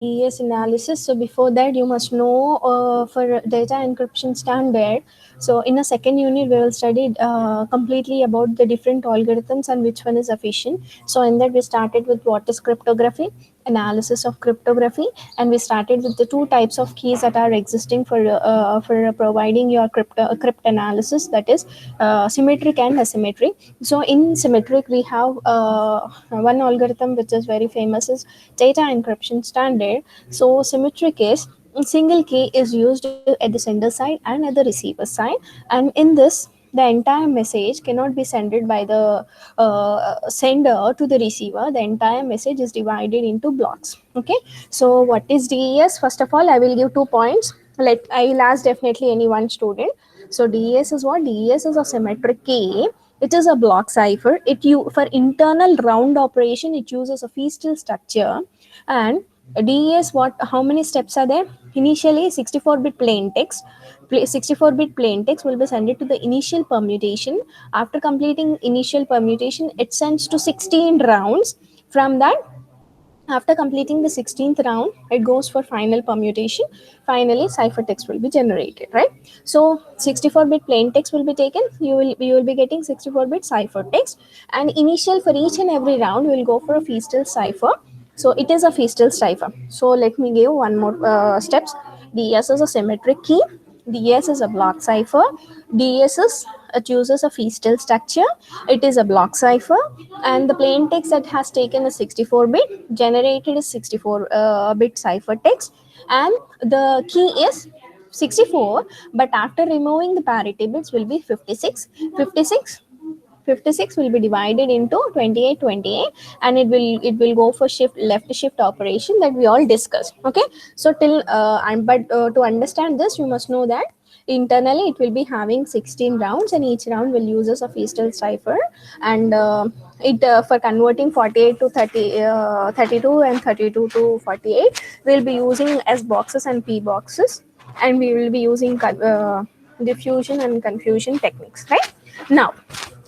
DES analysis. So before that, you must know for data encryption standard. So in a second unit, we will study completely about the different algorithms and which one is efficient. So in that, we started with what is cryptography, analysis of cryptography, and we started with the two types of keys that are existing for providing your crypt analysis, that is symmetric and asymmetric. So in symmetric, we have one algorithm which is very famous is data encryption standard. So symmetric is single key is used at the sender side and at the receiver side, and in this the entire message cannot be sent by the sender to the receiver. The entire message is divided into blocks. Okay, so what is DES? First of all, I will give 2 points. I will ask definitely any one student. So DES is what? DES is a symmetric key. It is a block cipher. For internal round operation, it uses a feastal structure. And DES, what? How many steps are there? Initially, 64-bit plain text. 64-bit plain text will be sent to the initial permutation. After completing initial permutation, it sends to 16 rounds. From that, after completing the 16th round, it goes for final permutation. Finally, ciphertext will be generated, right? So 64-bit plain text will be taken. You will be getting 64-bit ciphertext, and initial for each and every round will go for a feastal cipher. So it is a feastal cipher. So let me give one more steps. DS is a symmetric key. DS is a block cipher. DS is it uses a feastal structure. It is a block cipher, and the plain text that has taken a 64-bit generated is 64-bit ciphertext, and the key is 64. But after removing the parity bits, will be 56. 56 will be divided into 28, 28, and it will go for shift left shift operation that we all discussed. Okay, so till and but to understand this, you must know that internally it will be having 16 rounds, and each round will use a feastal cipher. And it for converting 48 to 32 and 32 to 48, we'll be using S boxes and P boxes, and we will be using diffusion and confusion techniques, right?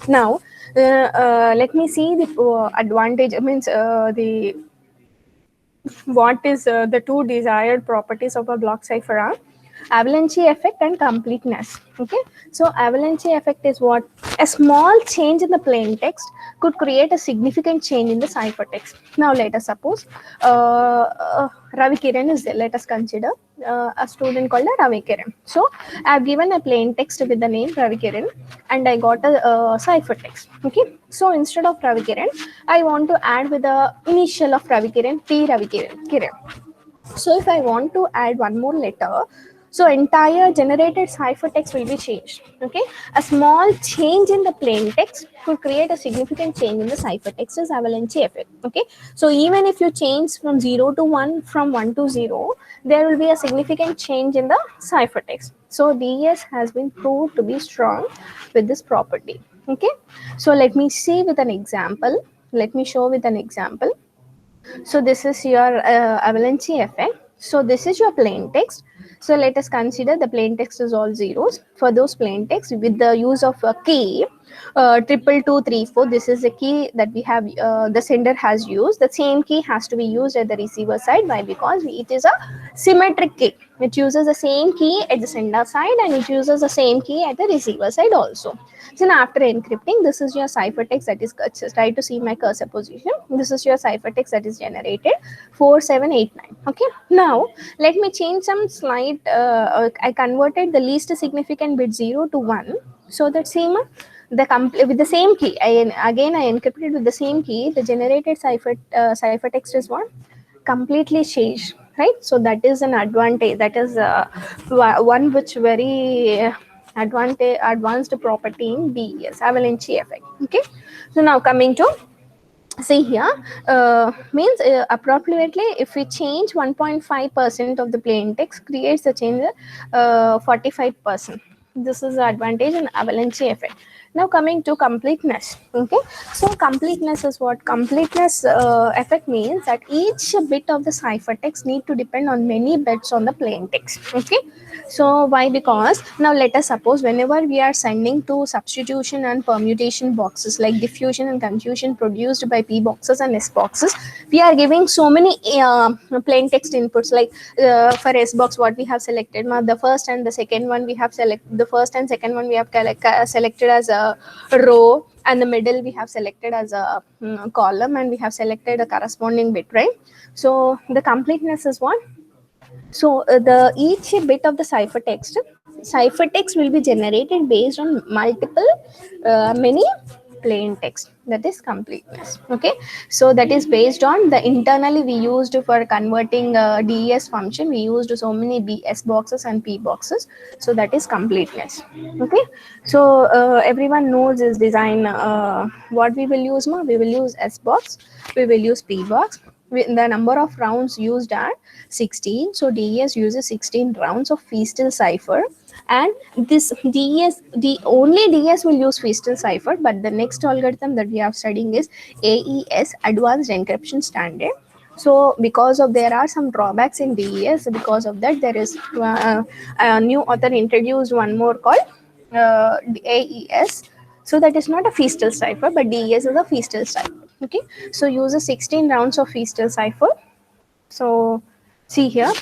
Now, let me see the advantage. Means the what is the two desired properties of a block cipher are avalanche effect and completeness. Okay, so avalanche effect is what? A small change in the plain text could create a significant change in the ciphertext. Now let us suppose Ravi Kiran is there. Let us consider a student called Ravi Kiran. So I have given a plain text with the name Ravi Kiran, and I got a ciphertext. Okay, so instead of Ravi Kiran, I want to add with the initial of Ravi Kiran, P Ravi Kiran. So if I want to add one more letter, so entire generated ciphertext will be changed. Okay, a small change in the plain text could create a significant change in the ciphertext as avalanche effect. Okay, so even if you change from 0 to 1, from 1 to 0, there will be a significant change in the ciphertext. So DES has been proved to be strong with this property. Okay, so let me see with an example. Let me show with an example. So this is your avalanche effect. So this is your plain text. So let us consider the plain text is all zeros. For those plain text, with the use of a key, 22234, this is the key that we have, the sender has used. The same key has to be used at the receiver side. Why? Because it is a symmetric key. It uses the same key at the sender side, and it uses the same key at the receiver side also. So now after encrypting, this is your ciphertext that is, try to see my cursor position. This is your ciphertext that is generated 4789. Okay, now let me change some slight. I converted the least significant bit 0 to 1, so that same with the same key. Again I encrypted with the same key. The generated ciphertext is what? Completely changed, right? So that is an advantage. That is one which very advanced property in DES, avalanche effect. Okay, so now coming to see here, means approximately if we change 1.5% of the plain text creates a change 45%. This is the advantage in avalanche effect. Now coming to completeness. Okay, so completeness is what? Completeness effect means that each bit of the ciphertext need to depend on many bits on the plain text. Okay, so why? Because now let us suppose whenever we are sending to substitution and permutation boxes like diffusion and confusion produced by P boxes and S boxes, we are giving so many plain text inputs. Like for S box, what we have selected, now the first and the second one we have the first and second one we have selected as a row, and the middle we have selected as a column, and we have selected a corresponding bit, right? So the completeness is what? So the each bit of the ciphertext will be generated based on multiple many plain text. That is completeness. Okay, so that is based on the internally we used for converting DES function. We used so many BS boxes and P boxes. So that is completeness. Okay, so everyone knows this design. What we will use, we will use S box, we will use P box. The number of rounds used are 16. So DES uses 16 rounds of Feastal cipher, and this the only DES will use Feastal cipher, but the next algorithm that we are studying is AES, Advanced Encryption Standard. So because of there are some drawbacks in DES, because of that there is a new author introduced one more called AES. So that is not a Feastal cipher, but DES is a Feastal cipher. Okay, so uses 16 rounds of Feastal cipher. So see here,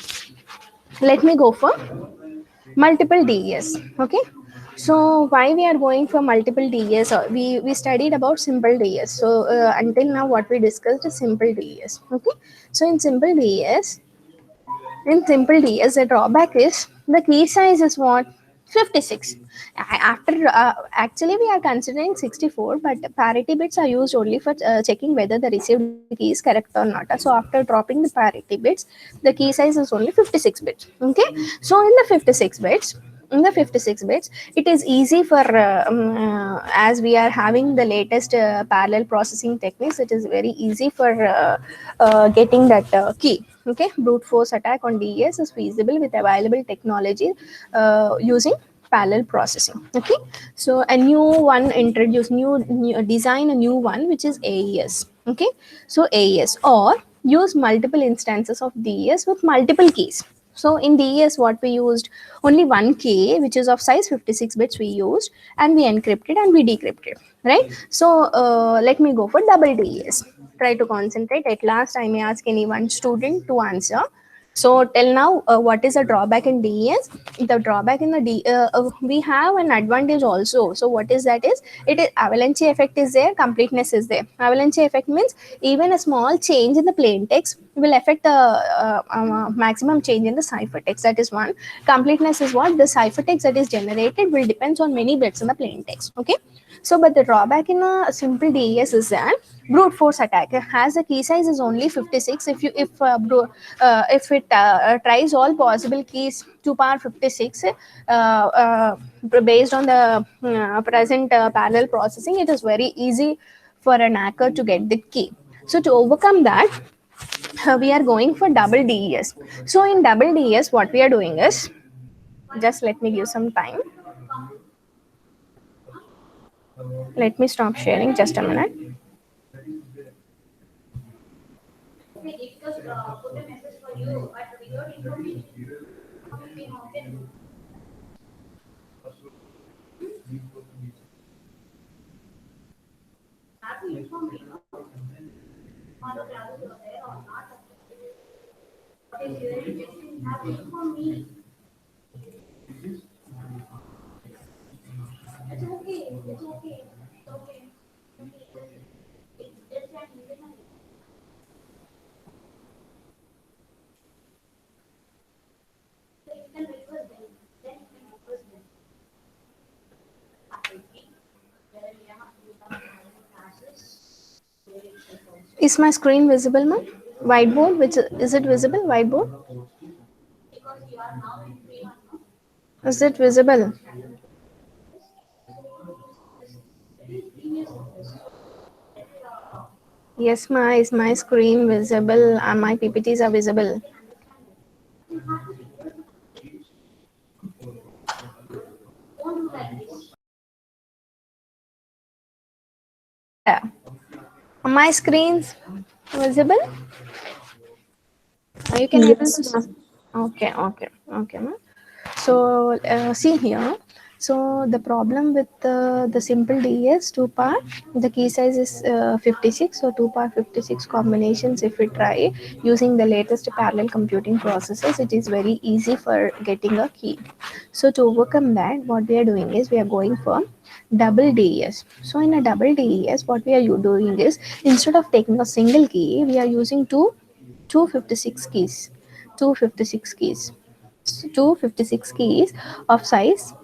let me go for multiple DES. Okay, so why we are going for multiple DES? We studied about simple DES. So until now what we discussed is simple DES. Okay, so in simple DS, the drawback is the key size is what? 56. After actually we are considering 64, but parity bits are used only for checking whether the received key is correct or not. So after dropping the parity bits, the key size is only 56 bits. Okay, so in the 56 bits, it is easy for as we are having the latest parallel processing techniques, it is very easy for getting that key. Okay, brute force attack on DES is feasible with available technology using parallel processing. Okay, so a new one introduce new design a new one, which is AES. Okay, so AES, or use multiple instances of DES with multiple keys. So in DES, what we used, only one key, which is of size 56 bits we used, and we encrypted and we decrypted, right? So let me go for double DES. Try to concentrate. At last, I may ask any one student to answer. So till now, what is the drawback in DES? The drawback in the we have an advantage also. So what is that is, it is avalanche effect is there, completeness is there. Avalanche effect means even a small change in the plain text will affect the maximum change in the ciphertext. That is one. Completeness is what? The ciphertext that is generated will depends on many bits in the plain text. Okay. So, but the drawback in a simple DES is that brute force attack has the key size is only 56. If it tries all possible keys to power 56 based on the present parallel processing, it is very easy for an hacker to get the key. So to overcome that, we are going for double DES. So in double DES, what we are doing is, just let me give some time. Let me stop sharing just a minute. Is my screen visible, ma'am? Whiteboard, which is it visible? Whiteboard, is it visible? Yes, ma. Is my screen visible? And my PPTs are visible. Yeah. My screen's visible. You can able to Yes, see. ma'am. Okay, ma'am. So see here. So the problem with the simple DES two part, the key size is 56. So two part 56 combinations. If we try using the latest parallel computing processes, it is very easy for getting a key. So to overcome that, what we are doing is we are going for double DES. So in a double DES, what we are doing is instead of taking a single key, we are using 256 keys. 256 keys. 256 keys of size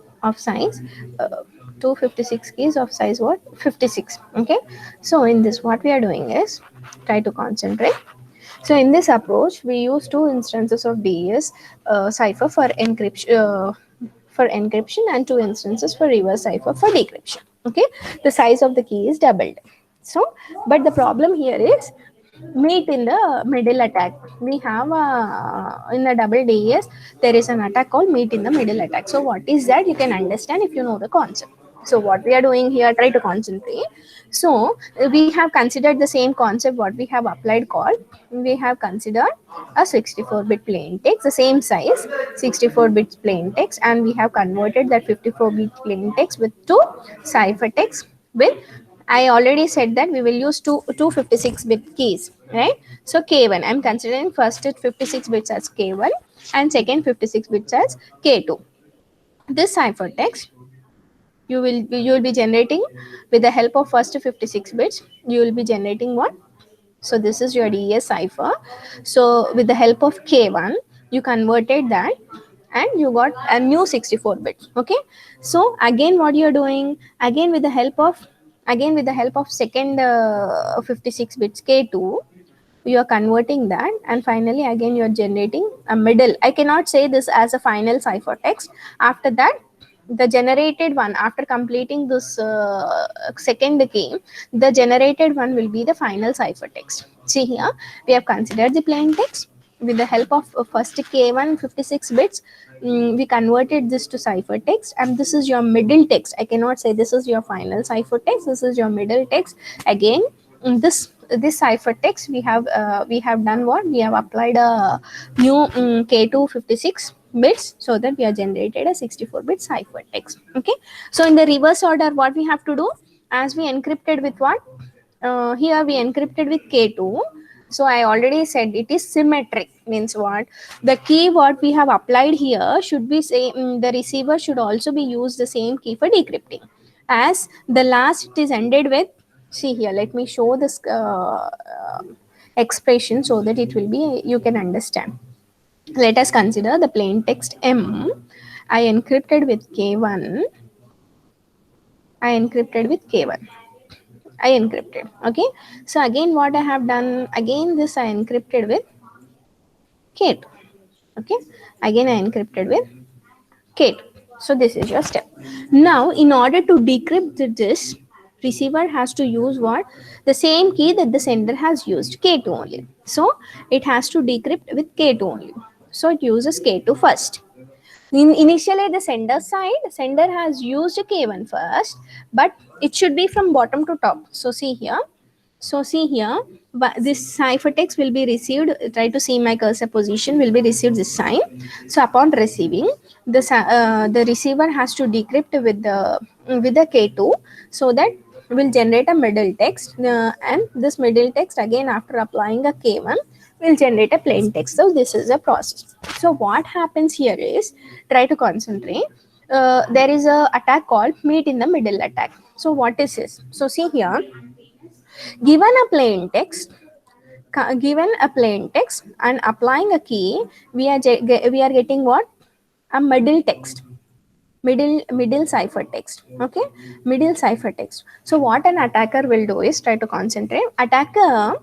uh, 256 keys of size what 56. Okay, so in this what we are doing is try to concentrate. So in this approach we use two instances of DES cipher for encryption and two instances for reverse cipher for decryption. Okay, the size of the key is doubled. So but the problem here is meet in the middle attack. We have in a double DES there is an attack called meet in the middle attack. So what is that? You can understand if you know the concept. So what we are doing here, try to concentrate. So we have considered the same concept what we have applied called, we have considered a 64-bit plain text, the same size 64-bit plain text, and we have converted that 54-bit plain text with two cipher text with, I already said that we will use 256-bit keys, right? So K1, I'm considering first 56 bits as K1 and second 56 bits as K2. This ciphertext you will be generating with the help of first 56 bits. You will be generating what? So this is your DES cipher. So with the help of K1, you converted that and you got a new 64 bits. Okay. So again, what you're doing again with the help of second 56 bits K2, you are converting that, and finally again you are generating a middle. I cannot say this as a final ciphertext. After that, the generated one, after completing this second key, the generated one will be the final ciphertext. See here, we have considered the plain text with the help of first K1 56 bits. We converted this to ciphertext, and this is your middle text. I cannot say this is your final ciphertext, this is your middle text. Again, this ciphertext we have done what, we have applied a new K2 56 bits, so that we have generated a 64-bit ciphertext. Okay, so in the reverse order, what we have to do, as we encrypted with what, here we encrypted with K2. So I already said it is symmetric, means what, the key what we have applied here should be same, the receiver should also be used the same key for decrypting, as the last it is ended with. See here, let me show this expression so that it will be, you can understand. Let us consider the plain text M. I encrypted with K1. I encrypted with K1. I encrypted. Okay. So again, what I have done, again this I encrypted with K2. Okay. Again, I encrypted with K2. So this is your step. Now, in order to decrypt this, receiver has to use what? The same key that the sender has used, K2 only. So it has to decrypt with K2 only. So it uses K2 first. Initially, the sender has used K1 first, but it should be from bottom to top. So see here. So see here, this ciphertext will be received. Try to see my cursor position. Will be received this sign. So upon receiving, the receiver has to decrypt with the K2, so that will generate a middle text, and this middle text again after applying a K1 will generate a plain text. So this is a process. So what happens here is, try to concentrate. There is a attack called meet in the middle attack. So what is this? So see here, given a plain text, given a plain text and applying a key, we are getting what, a middle text, middle cipher text. Okay, middle cipher text. So what an attacker will do is, try to concentrate. Attacker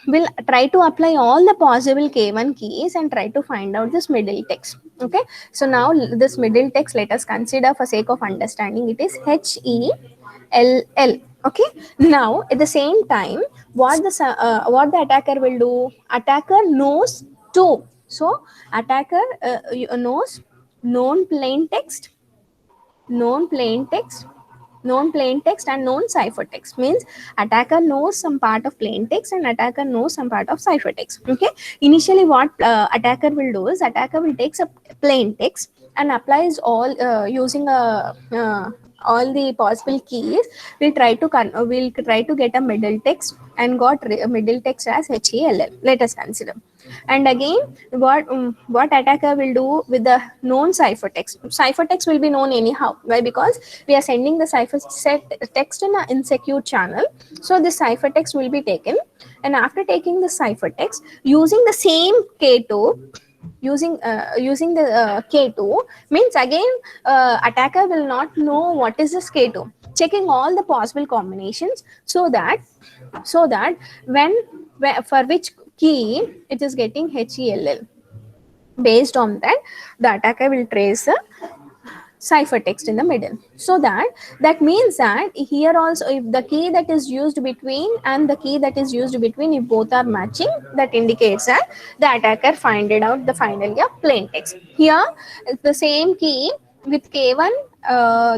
will try to apply all the possible K1 keys and try to find out this middle text. Okay, so now this middle text, let us consider for sake of understanding, it is HELL. Okay, now at the same time, what the attacker will do, attacker knows two. So attacker knows known plain text, known plain text known plain text and known ciphertext. Means attacker knows some part of plain text and attacker knows some part of ciphertext. Okay, initially what attacker will do is attacker will take a plain text and applies all using a all the possible keys. We'll try to get a middle text and got middle text as HELL. Let us consider. And again, what attacker will do with the known ciphertext? Ciphertext will be known anyhow. Why? Because we are sending the cipher set text in an insecure channel. So the ciphertext will be taken, and after taking the ciphertext, using the same K2, using the K2 means again attacker will not know what is this K2, checking all the possible combinations, so that when for which key it is getting HELL. Based on that, the attacker will trace the ciphertext in the middle. So that means that here also, if the key that is used between and the key that is used between, if both are matching, that indicates that the attacker finded out the finally a plain text. Here the same key with K1,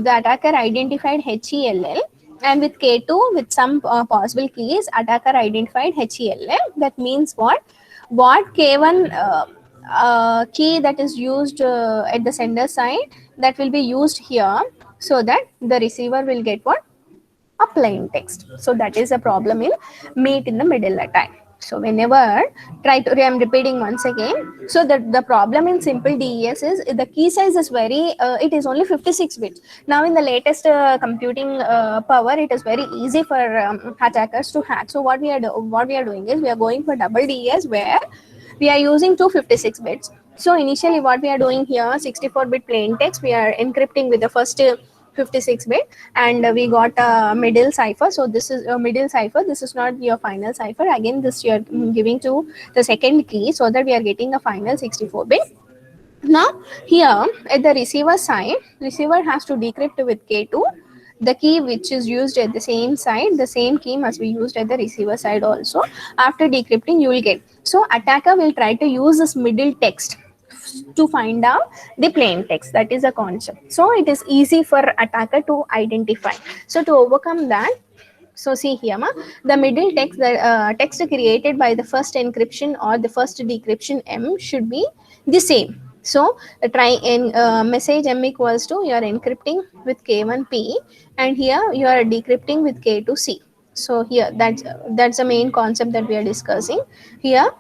the attacker identified HELL, and with K2 with some possible keys, attacker identified HELL. That means what K1 key that is used at the sender side, that will be used here, so that the receiver will get what? A plain text. So that is a problem in meet in the middle attack. So whenever I'm repeating once again. So the problem in simple DES is the key size is very it is only 56 bits. Now in the latest computing power, it is very easy for attackers to hack. So what we are doing is we are going for double DES, where we are using 256 bits. So initially what we are doing here, 64-bit plain text, we are encrypting with the first 56 bit, and we got a middle cipher. So this is a middle cipher, this is not your final cipher. Again, this you are giving to the second key, so that we are getting a final 64 bit. Now here at the receiver side, receiver has to decrypt with K2. The key which is used at the same side, the same key must be used at the receiver side also. After decrypting, you will get. So attacker will try to use this middle text to find out the plain text. That is a concept. So it is easy for attacker to identify. So to overcome that, so see here, the middle text, the text created by the first encryption or the first decryption M should be the same. So try in message M equals to, you are encrypting with K1P, and here you are decrypting with K2C. So here that's the main concept that we are discussing here.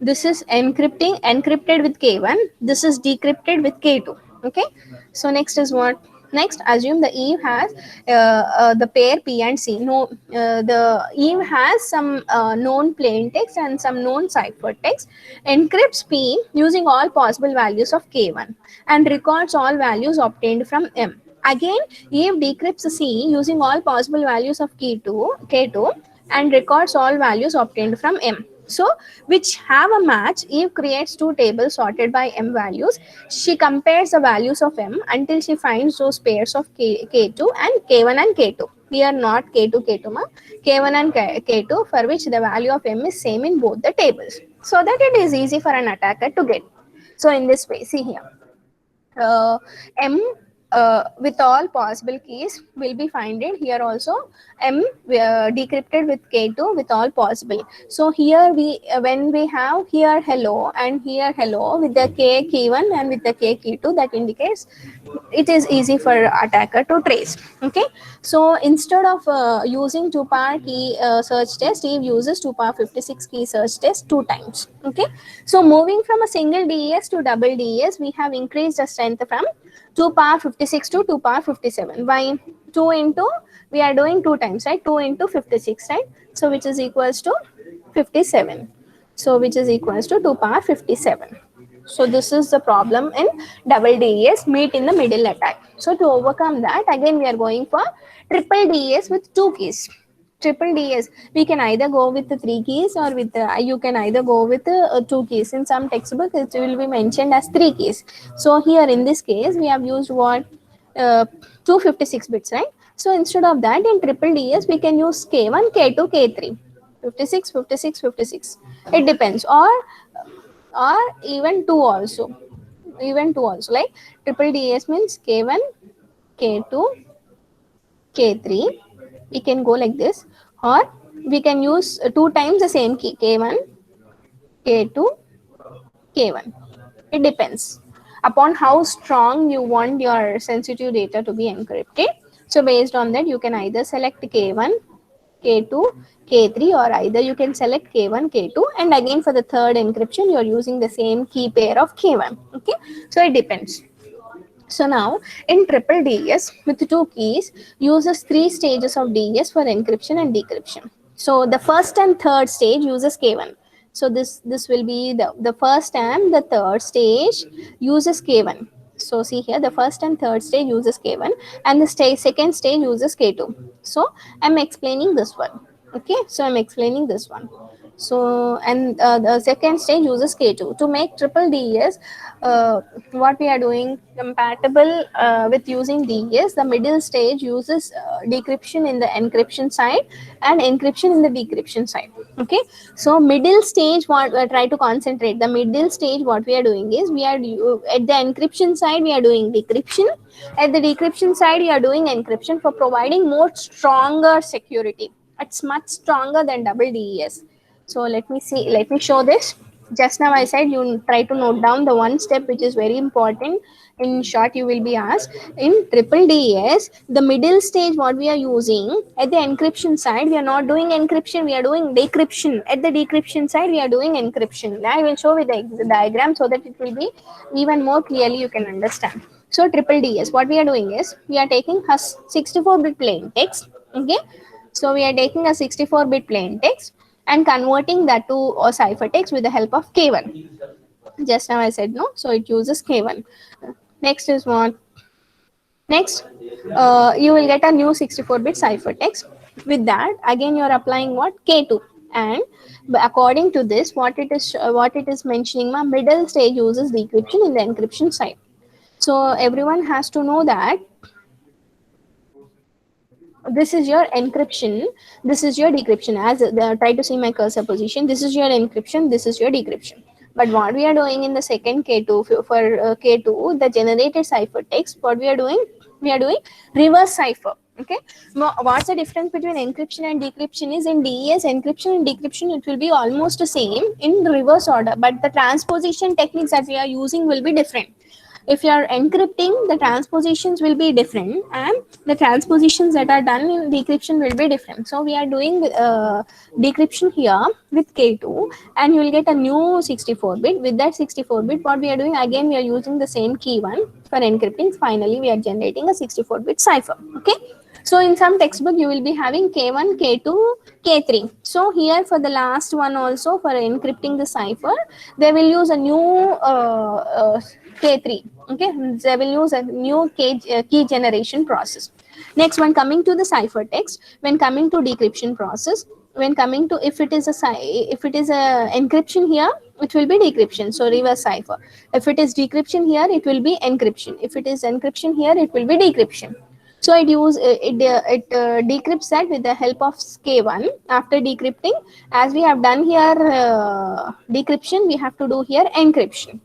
This is encrypted with K1, this is decrypted with K2. Okay, so next is what? Next, assume the Eve has the pair P and C. No, the Eve has some known plain text and some known ciphertext. Encrypts P using all possible values of K1 and records all values obtained from M. Again, Eve decrypts C using all possible values of K2 and records all values obtained from M. So, which have a match, Eve creates two tables sorted by M values. She compares the values of M until she finds those pairs of K2 and K1 and K2. We are not K2, K2, K1 and K2, for which the value of M is same in both the tables. So that it is easy for an attacker to get. So in this way, see here. M with all possible keys will be finded here also. M decrypted with K2 with all possible. So here we when we have here hello and here hello with the K key1 and with the K key2, that indicates it is easy for attacker to trace. Okay, so instead of using 2-power key search test, he uses 2-power 56 key search test 2 times. Okay, so moving from a single DES to double DES, we have increased the strength from 2-power 56 to 2-power 57. Why? 2 into, we are doing 2 times, right? 2 into 56, right? So which is equals to 57. So which is equals to 2-power 57. So this is the problem in double DES, meet in the middle attack. So to overcome that, again we are going for triple DES with 2 keys. Triple DES, we can either go with the 3 keys or with you can either go with 2 keys. In some textbooks it will be mentioned as 3 keys. So here in this case we have used what 256 bits, right? So instead of that, in triple DES we can use K1, K2, K3, 56, 56, 56. It depends, or even 2 also. Even 2 also, like triple DES means K1, K2, K3. We can go like this, or we can use two times the same key, K1, K2, K1. It depends upon how strong you want your sensitive data to be encrypted. So based on that, you can either select K1, K2, K3, or either you can select K1, K2, and again for the third encryption, you are using the same key pair of K1. Okay, so it depends. So now in triple DES with two keys uses three stages of DES for encryption and decryption. So the first and third stage uses K1. So this will be the first and the third stage uses K1. So see here, the first and third stage uses K1 and the second stage uses K2. So I'm explaining this one. Okay, so I'm explaining this one. So and the second stage uses K2 to make triple DES. What we are doing compatible with using DES, the middle stage uses decryption in the encryption side and encryption in the decryption side. Okay, so middle stage, what try to concentrate, the middle stage what we are doing is we are at the encryption side we are doing decryption, at the decryption side we are doing encryption for providing more stronger security. It's much stronger than double DES. So let me see, let me show this. Just now I said you try to note down the one step which is very important. In short, you will be asked in triple DES, the middle stage what we are using at the encryption side, we are not doing encryption, we are doing decryption. At the decryption side, we are doing encryption. I will show with the diagram so that it will be even more clearly you can understand. So triple DES, what we are doing is we are taking a 64-bit plain text. Okay, so we are taking a 64-bit plain text and converting that to a ciphertext with the help of K1. Just now I said no, so it uses K1. Next is what? Next, you will get a new 64-bit ciphertext. With that, again you are applying what? K2. And according to this, what it is mentioning, my middle stage uses decryption in the encryption side. So everyone has to know that this is your encryption, this is your decryption. As try to see my cursor position, this is your encryption, this is your decryption. But what we are doing in the second K2 for K2, the generated ciphertext, what we are doing, we are doing reverse cipher. Okay, now what's the difference between encryption and decryption is in DES encryption and decryption it will be almost the same in reverse order, but the transposition techniques that we are using will be different. If you are encrypting, the transpositions will be different and the transpositions that are done in decryption will be different. So we are doing decryption here with K2 and you will get a new 64-bit. With that 64-bit, what we are doing, again we are using the same key one for encrypting. Finally we are generating a 64-bit cipher. Okay, so in some textbook you will be having K1, K2, K3. So here for the last one also, for encrypting the cipher, they will use a new K3. Okay, they will use a new key generation process. Next one, coming to the ciphertext, when coming to decryption process, when coming to, if it is a encryption here, it will be decryption, so reverse cipher. If it is decryption here, it will be encryption. If it is encryption here, it will be decryption. So it decrypts that with the help of K1. After decrypting, as we have done here decryption, we have to do here encryption.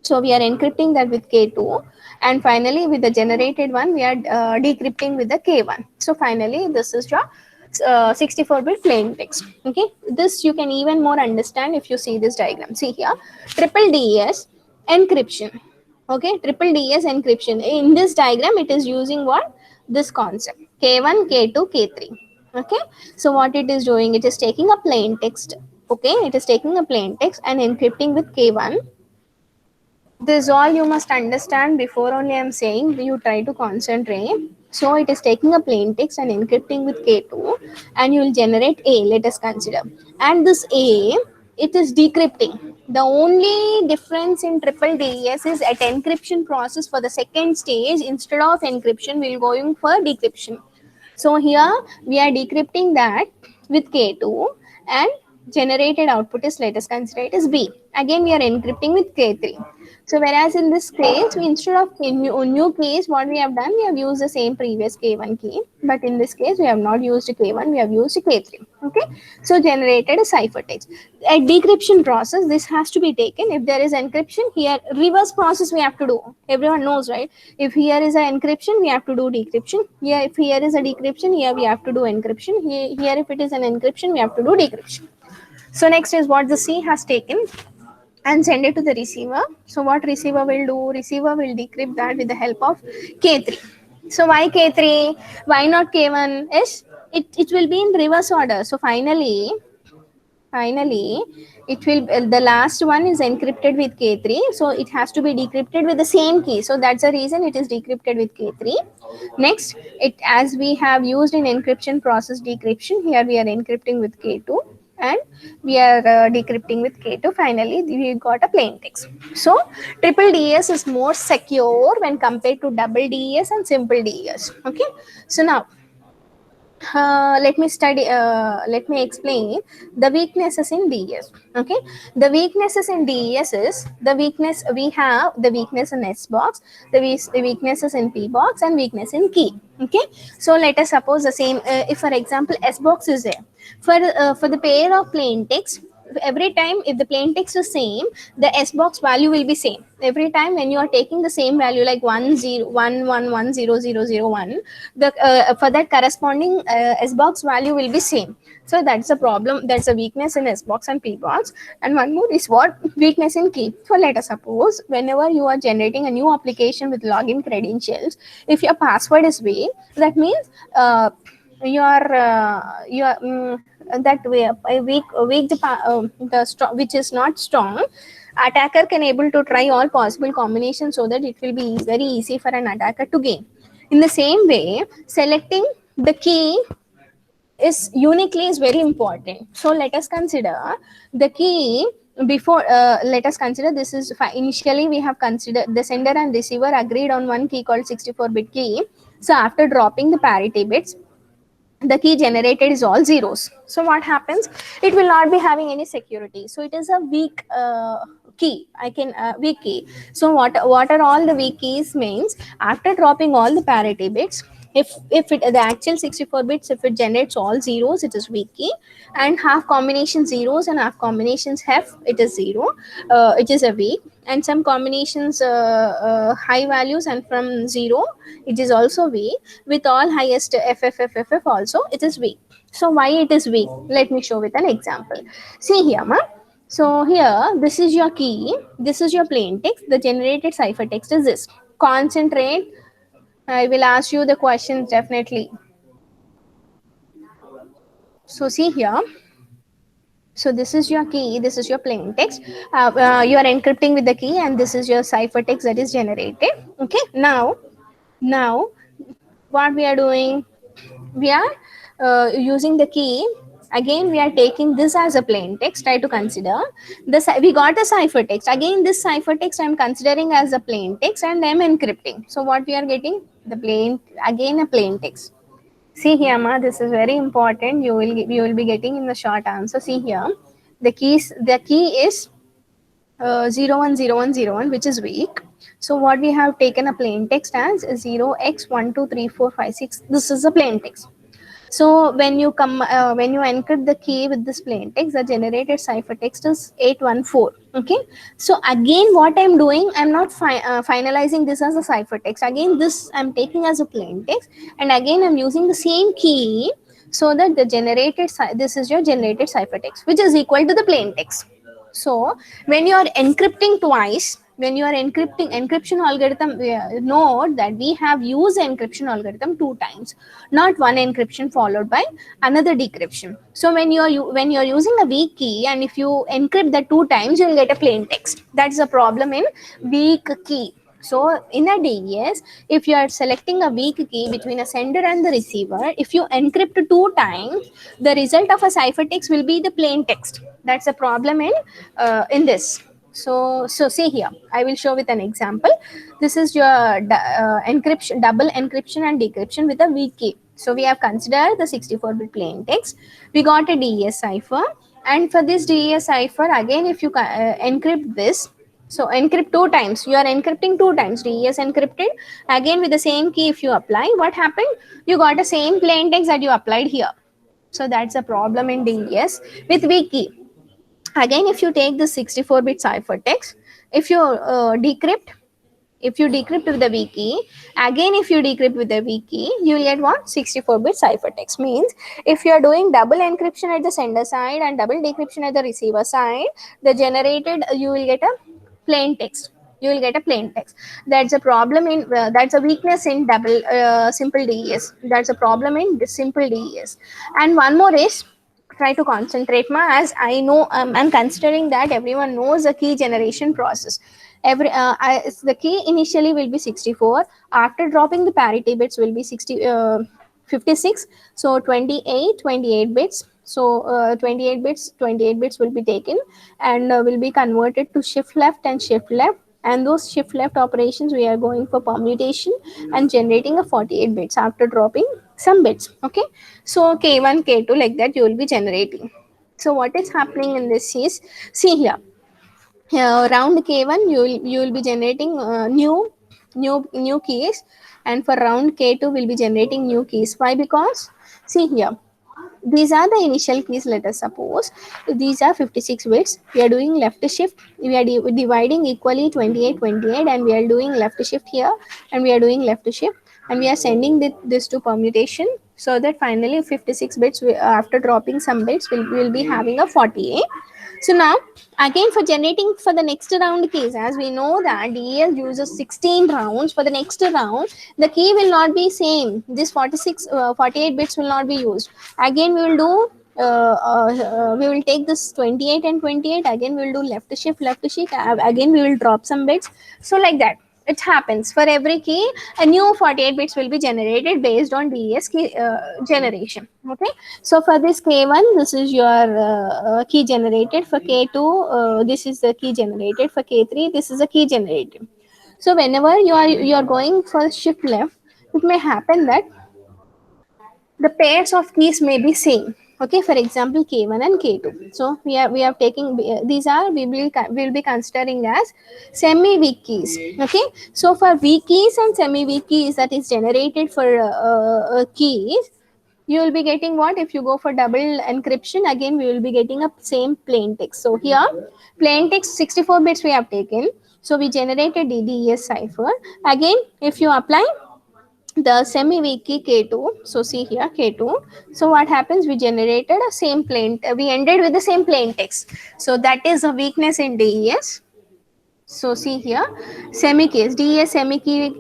So we are encrypting that with K2 and finally with the generated one we are decrypting with the K1. So finally this is your 64-bit plain text. Okay, this you can even more understand if you see this diagram. See here, triple DES encryption. Okay, triple DES encryption. In this diagram it is using what? This concept, K1, K2, K3. Okay, so what it is doing, it is taking a plain text. Okay, it is taking a plain text and encrypting with K1. This all you must understand before only I'm saying you try to concentrate. So it is taking a plain text and encrypting with K2 and you will generate A, let us consider. And this A, it is decrypting. The only difference in triple DES is at encryption process for the second stage, instead of encryption, we'll going for decryption. So here we are decrypting that with K2 and generated output is, let us consider it as B. Again we are encrypting with K3. So whereas in this case, we instead of in new case, what we have done, we have used the same previous K1 key, but in this case, we have not used K1, we have used K3. Okay, so generated a ciphertext. At decryption process, this has to be taken. If there is encryption here, reverse process we have to do. Everyone knows, right? If here is an encryption, we have to do decryption. Here, if here is a decryption, here we have to do encryption. Here if it is an encryption, we have to do decryption. So next is what the C has taken and send it to the receiver. So what receiver will do? Receiver will decrypt that with the help of K3. So why K3? Why not K1? Is it will be in reverse order. So finally it will the last one is encrypted with K3, so it has to be decrypted with the same key. So that's the reason it is decrypted with K3. Next, it as we have used in encryption process decryption, here we are encrypting with K2 and we are decrypting with K2. Finally we got a plain text. So triple DES is more secure when compared to double DES and simple DES. Okay, so now let me explain the weaknesses in DES. Okay, the weaknesses in DES is the weakness we have the weakness in S box, the weaknesses in P box, and weakness in key. Okay, so let us suppose the same. If for example S box is there for the pair of plain text, every time if the plain text is same, the S box value will be same. Every time when you are taking the same value like 101110001, the for that corresponding S box value will be same. So that's a problem. That's a weakness in S box and P box. And one more is what weakness in key. So let us suppose whenever you are generating a new application with login credentials, if your password is weak, that means that way which is not strong, attacker can able to try all possible combinations so that it will be very easy for an attacker to gain. In the same way, selecting the key is uniquely is very important. So let us consider the key before let us consider this is initially we have considered the sender and receiver agreed on one key called 64-bit key. So after dropping the parity bits, the key generated is all zeros. So what happens? It will not be having any security. So it is a weak key. Weak key. So what are all the weak keys means? After dropping all the parity bits, if it the actual 64 bits, if it generates all zeros, it is weak key, and half combination zeros and half combinations have it is zero. It is a weak, and some combinations high values and from zero it is also weak. With all highest FFFFF also it is weak. So why it is weak? Let me show with an example. See here, ma. So here, this is your key, this is your plain text, the generated ciphertext is this. Concentrate, I will ask you the questions definitely. So see here, so this is your key, this is your plain text. You are encrypting with the key, and this is your ciphertext that is generated. Okay, now what we are doing? We are using the key. Again, we are taking this as a plain text. Try to consider this. We got a ciphertext. Again, this ciphertext I am considering as a plain text, and I am encrypting. So what we are getting? The plain, again a plain text. See here, ma, this is very important. You will be getting in the short answer. See here, the key is 010101, which is weak. So what we have taken a plain text as 0x123456. This is a plain text. So when you when you encrypt the key with this plain text, the generated ciphertext is 814. Okay. So again, what I'm doing, I'm not finalizing this as a ciphertext. Again, this I'm taking as a plain text, and again I'm using the same key so that the generated this is your generated ciphertext, which is equal to the plain text. So when you are encrypting twice, when you are encryption algorithm, note that we have used encryption algorithm 2 times, not one encryption followed by another decryption. So when you are using a weak key, and if you encrypt the 2 times, you will get a plain text. That's a problem in weak key. So in a DES, if you are selecting a weak key between a sender and the receiver, if you encrypt 2 times, the result of a ciphertext will be the plain text. That's a problem in this. So see here, I will show with an example. This is your encryption, double encryption and decryption with a weak key. So we have considered the 64-bit plain text. We got a DES cipher, and for this DES cipher, again, if you encrypt this, So encrypt two times. You are encrypting two times. DES encrypted again with the same key. If you apply, what happened? You got the same plain text that you applied here. So that's a problem in DES with weak key. Again, if you take the 64-bit ciphertext, if you decrypt, if you decrypt with the weak key, again if you decrypt with the weak key, you will get what? 64-bit ciphertext. Means if you are doing double encryption at the sender side and double decryption at the receiver side, the generated you will get a plain text. You will get a plain text. That's a problem in that's a weakness in double simple DES. That's a problem in simple DES. And one more is, try to concentrate ma, as I know, I'm considering that everyone knows the key generation process. The key initially will be 64. After dropping the parity bits will be 56. So 28 bits. So 28 bits will be taken and will be converted to shift left and shift left. And those shift left operations, we are going for permutation and generating a 48 bits after dropping some bits. Okay, so k1 k2 like that you will be generating. So what is happening in this is, see here, round k1 you will be generating new keys, and for round k2 will be generating new keys. Why? Because see here, these are the initial keys. Let us suppose these are 56 bits. We are doing left shift. We are dividing equally 28, and we are doing left shift here, and we are doing left shift, and we are sending this to permutation, so that finally 56 bits after dropping some bits will be having a 48. So now again for generating for the next round keys, as we know that DES uses 16 rounds. For the next round, the key will not be same. This 48 bits will not be used. Again we will do we will take this 28 and 28. Again we will do left shift, again we will drop some bits. So like that it happens for every key. A new 48 bits will be generated based on DES key generation. Okay, so for this k1, this is your key generated. For k2, this is the key generated. For k3, this is the key generated. So whenever you are going for shift left, it may happen that the pairs of keys may be same. Okay, for example k1 and k2. So we are taking these are we will be considering as semi weak keys. Okay, so for weak keys and semi weak keys that is generated for keys, you will be getting what? If you go for double encryption, again we will be getting a same plain text. So here plain text 64 bits we have taken, so we generated DDES cipher. Again if you apply the semi-weak key k2, so see here k2, so what happens? We generated a same plain, we ended with the same plain text. So that is a weakness in DES. So see here, semi keys, DES semi key,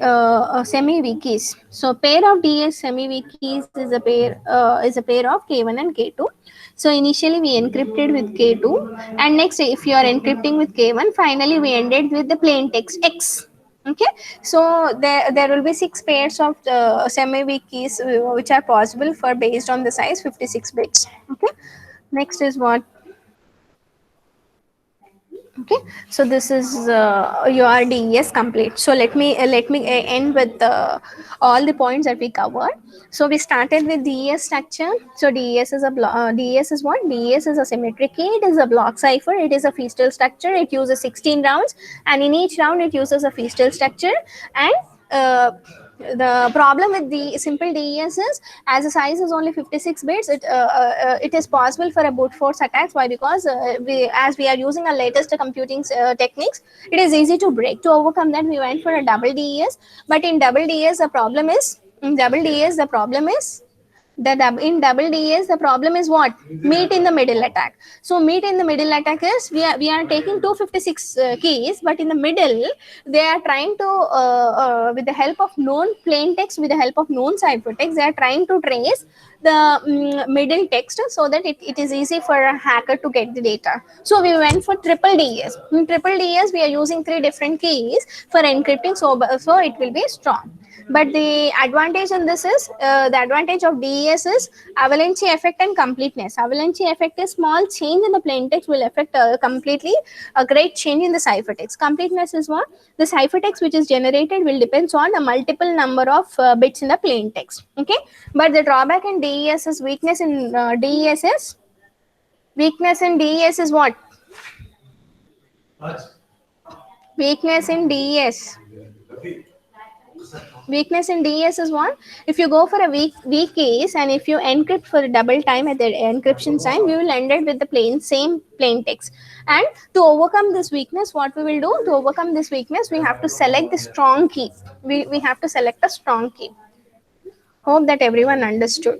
semi weak keys. So pair of DES semi weak keys is a pair of k1 and k2. So initially we encrypted with k2, and next if you are encrypting with k1, finally we ended with the plain text x. Okay, so there will be 6 pairs of semi weak keys which are possible for based on the size 56 bits. Okay, next is what? Okay, so this is your DES complete. So let me end with all the points that we covered. So we started with DES structure. So DES is DES is what? DES is a symmetric key. It is a block cipher. It is a feastal structure. It uses 16 rounds, and in each round it uses a feastal structure. And the problem with the simple DES is, as the size is only 56 bits, it is possible for a brute force attacks. Why? Because as we are using our latest computing techniques, it is easy to break. To overcome that, we went for a double DES. But in double DES, the problem is in double DES, the problem is what? Meet in the middle attack. So meet in the middle attack is, we are taking 256 keys, but in the middle they are trying to with the help of known plain text, with the help of known ciphertext, they are trying to trace the middle text, so that it is easy for a hacker to get the data. So we went for triple DES. In triple DES, we are using 3 different keys for encrypting, so it will be strong. But the advantage in this is, the advantage of DES is avalanche effect and completeness. Avalanche effect is small change in the plain text will affect completely a great change in the ciphertext. Completeness is what? The ciphertext which is generated will depends on a multiple number of bits in the plain text. Okay, but the drawback in DES is weakness in DES is what? Weakness in DES. Weakness in DES is what? If you go for a weak case and if you encrypt for a double time at the encryption time, we will end it with the same plain text. And to overcome this weakness, what we will do? To overcome this weakness, we have to select the strong key. We have to select a strong key. Hope that everyone understood.